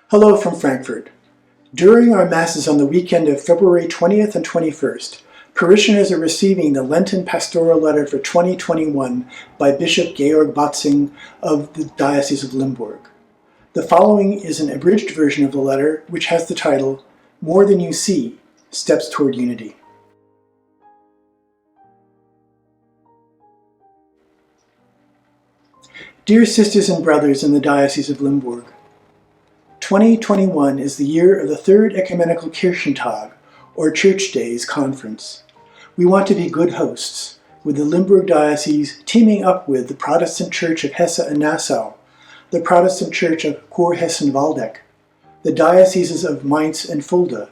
Hello from Frankfurt. During our Masses on the weekend of February 20th and 21st, parishioners are receiving the Lenten pastoral letter for 2021 by Bishop Georg Bätzing of the Diocese of Limburg. The following is an abridged version of the letter, which has the title, More Than You See, Steps Toward Unity. Dear sisters and brothers in the Diocese of Limburg, 2021 is the year of the Third Ecumenical Kirchentag, or Church Days Conference. We want to be good hosts, with the Limburg Diocese teaming up with the Protestant Church of Hesse and Nassau, the Protestant Church of Kurhessen-Waldeck, the Dioceses of Mainz and Fulda,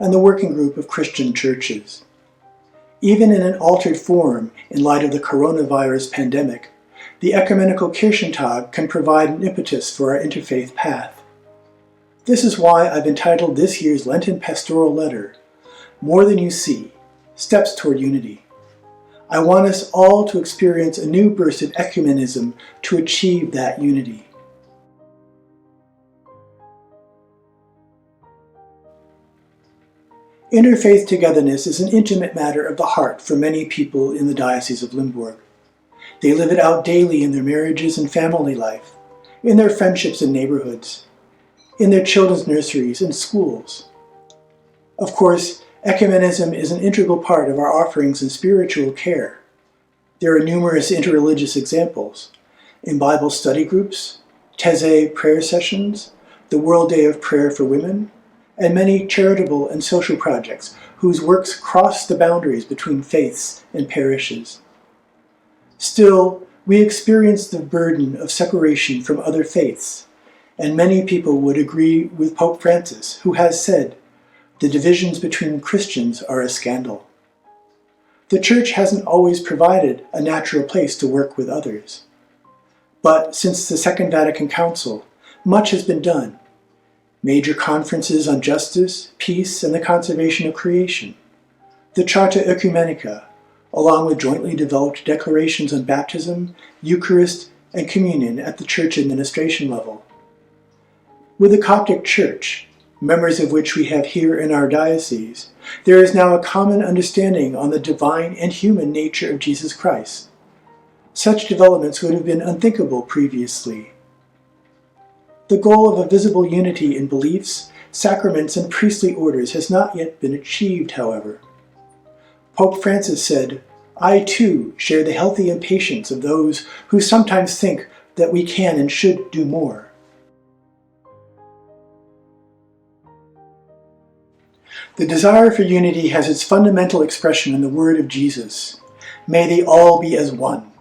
and the Working Group of Christian Churches. Even in an altered form in light of the coronavirus pandemic, the Ecumenical Kirchentag can provide an impetus for our interfaith path. This is why I've entitled this year's Lenten pastoral letter, More Than You See, Steps Toward Unity. I want us all to experience a new burst of ecumenism to achieve that unity. Interfaith togetherness is an intimate matter of the heart for many people in the Diocese of Limburg. They live it out daily in their marriages and family life, in their friendships and neighborhoods, in their children's nurseries and schools. Of course, ecumenism is an integral part of our offerings in spiritual care. There are numerous interreligious examples in Bible study groups, Taizé prayer sessions, the World Day of Prayer for Women, and many charitable and social projects whose works cross the boundaries between faiths and parishes. Still, we experience the burden of separation from other faiths, and many people would agree with Pope Francis, who has said, "The divisions between Christians are a scandal." The Church hasn't always provided a natural place to work with others. But since the Second Vatican Council, much has been done. Major conferences on justice, peace, and the conservation of creation, the Charta Oecumenica, along with jointly developed declarations on baptism, Eucharist, and communion at the church administration level. With the Coptic Church, members of which we have here in our diocese, there is now a common understanding on the divine and human nature of Jesus Christ. Such developments would have been unthinkable previously. The goal of a visible unity in beliefs, sacraments, and priestly orders has not yet been achieved, however. Pope Francis said, "I too share the healthy impatience of those who sometimes think that we can and should do more." The desire for unity has its fundamental expression in the word of Jesus, "May they all be as one."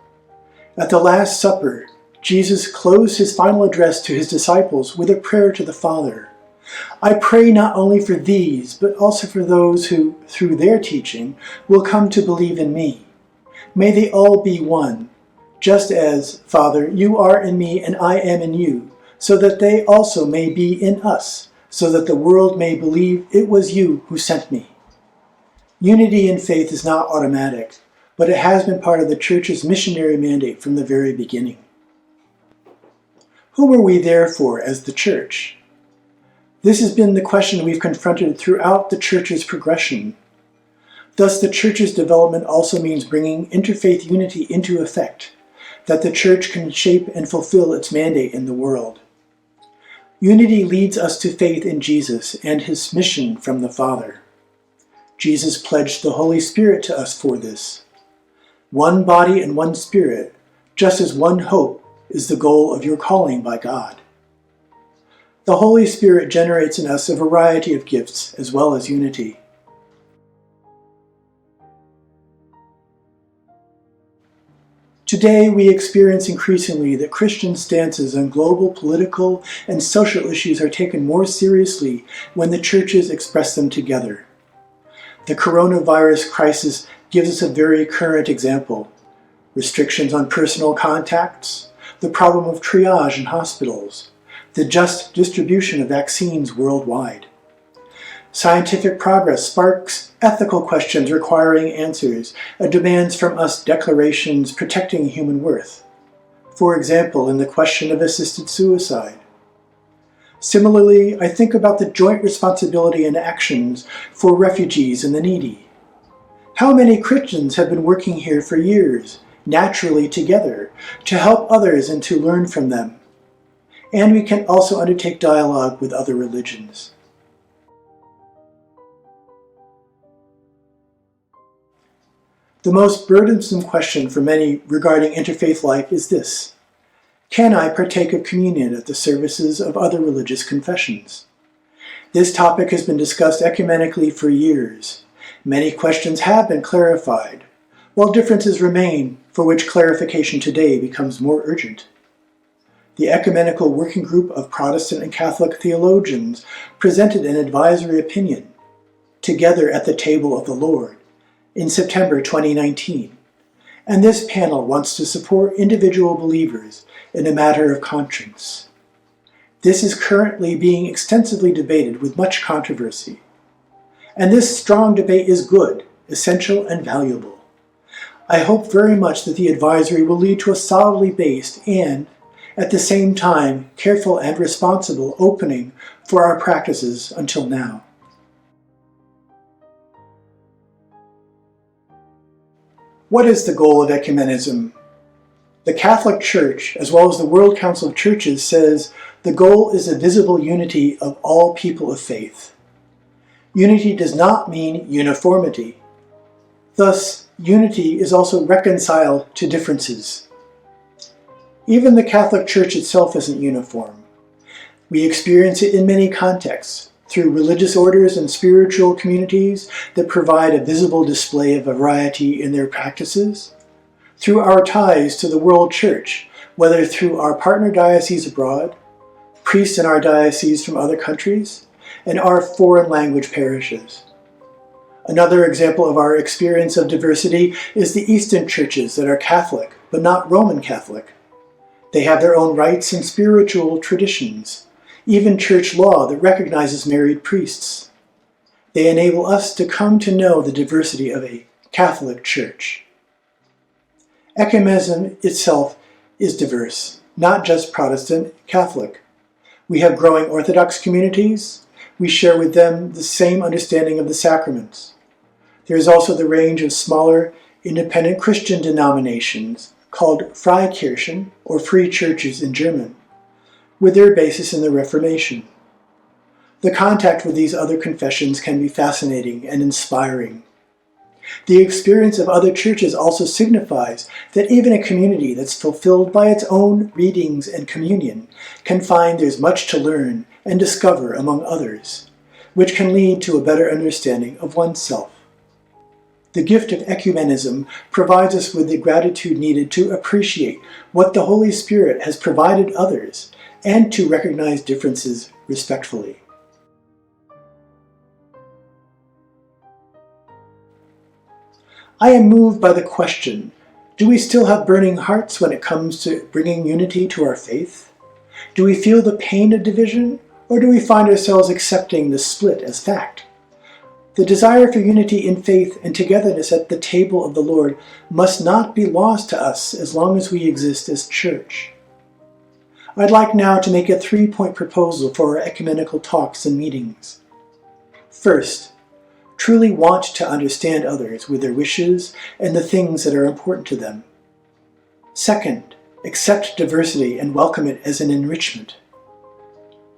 At the Last Supper, Jesus closed his final address to his disciples with a prayer to the Father. "I pray not only for these, but also for those who, through their teaching, will come to believe in me. May they all be one, just as, Father, you are in me and I am in you, so that they also may be in us, so that the world may believe it was you who sent me." Unity in faith is not automatic, but it has been part of the Church's missionary mandate from the very beginning. Who are we therefore as the Church? This has been the question we've confronted throughout the Church's progression. Thus, the Church's development also means bringing interfaith unity into effect, that the Church can shape and fulfill its mandate in the world. Unity leads us to faith in Jesus and his mission from the Father. Jesus pledged the Holy Spirit to us for this. One body and one Spirit, just as one hope is the goal of your calling by God. The Holy Spirit generates in us a variety of gifts as well as unity. Today, we experience increasingly that Christian stances on global political and social issues are taken more seriously when the churches express them together. The coronavirus crisis gives us a very current example. Restrictions on personal contacts, the problem of triage in hospitals, the just distribution of vaccines worldwide. Scientific progress sparks ethical questions requiring answers and demands from us declarations protecting human worth. For example, in the question of assisted suicide. Similarly, I think about the joint responsibility and actions for refugees and the needy. How many Christians have been working here for years, naturally together, to help others and to learn from them? And we can also undertake dialogue with other religions. The most burdensome question for many regarding interfaith life is this: can I partake of communion at the services of other religious confessions? This topic has been discussed ecumenically for years. Many questions have been clarified, while differences remain for which clarification today becomes more urgent. The Ecumenical Working Group of Protestant and Catholic theologians presented an advisory opinion, Together at the Table of the Lord, in September 2019, and this panel wants to support individual believers in a matter of conscience. This is currently being extensively debated with much controversy, and this strong debate is good, essential, and valuable. I hope very much that the advisory will lead to a solidly based and, at the same time, careful and responsible opening for our practices until now. What is the goal of ecumenism? The Catholic Church, as well as the World Council of Churches, says the goal is a visible unity of all people of faith. Unity does not mean uniformity. Thus, unity is also reconciled to differences. Even the Catholic Church itself isn't uniform. We experience it in many contexts, through religious orders and spiritual communities that provide a visible display of variety in their practices, through our ties to the world church, whether through our partner dioceses abroad, priests in our diocese from other countries, and our foreign language parishes. Another example of our experience of diversity is the Eastern churches that are Catholic, but not Roman Catholic. They have their own rites and spiritual traditions, even church law that recognizes married priests. They enable us to come to know the diversity of a Catholic Church. Ecumenism itself is diverse, not just Protestant Catholic. We have growing Orthodox communities. We share with them the same understanding of the sacraments. There is also the range of smaller, independent Christian denominations called Freikirchen, or free churches in German, with their basis in the Reformation. The contact with these other confessions can be fascinating and inspiring. The experience of other churches also signifies that even a community that's fulfilled by its own readings and communion can find there's much to learn and discover among others, which can lead to a better understanding of oneself. The gift of ecumenism provides us with the gratitude needed to appreciate what the Holy Spirit has provided others and to recognize differences respectfully. I am moved by the question, do we still have burning hearts when it comes to bringing unity to our faith? Do we feel the pain of division, or do we find ourselves accepting the split as fact? The desire for unity in faith and togetherness at the table of the Lord must not be lost to us as long as we exist as church. I'd like now to make a 3-point proposal for our ecumenical talks and meetings. First, truly want to understand others with their wishes and the things that are important to them. Second, accept diversity and welcome it as an enrichment.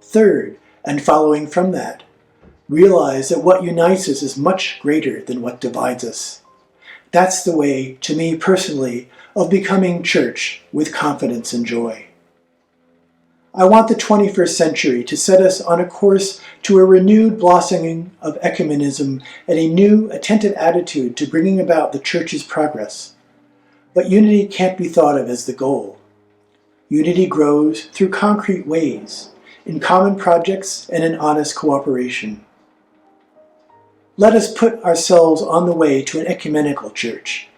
Third, and following from that, realize that what unites us is much greater than what divides us. That's the way, to me personally, of becoming church with confidence and joy. I want the 21st century to set us on a course to a renewed blossoming of ecumenism and a new, attentive attitude to bringing about the Church's progress. But unity can't be thought of as the goal. Unity grows through concrete ways, in common projects and in honest cooperation. Let us put ourselves on the way to an ecumenical church,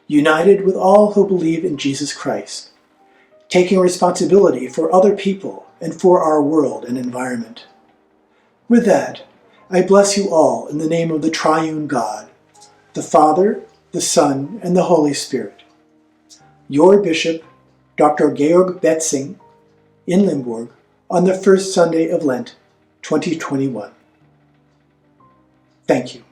united with all who believe in Jesus Christ, taking responsibility for other people and for our world and environment. With that, I bless you all in the name of the triune God, the Father, the Son, and the Holy Spirit. Your Bishop, Dr. Georg Bätzing, in Limburg, on the first Sunday of Lent, 2021. Thank you.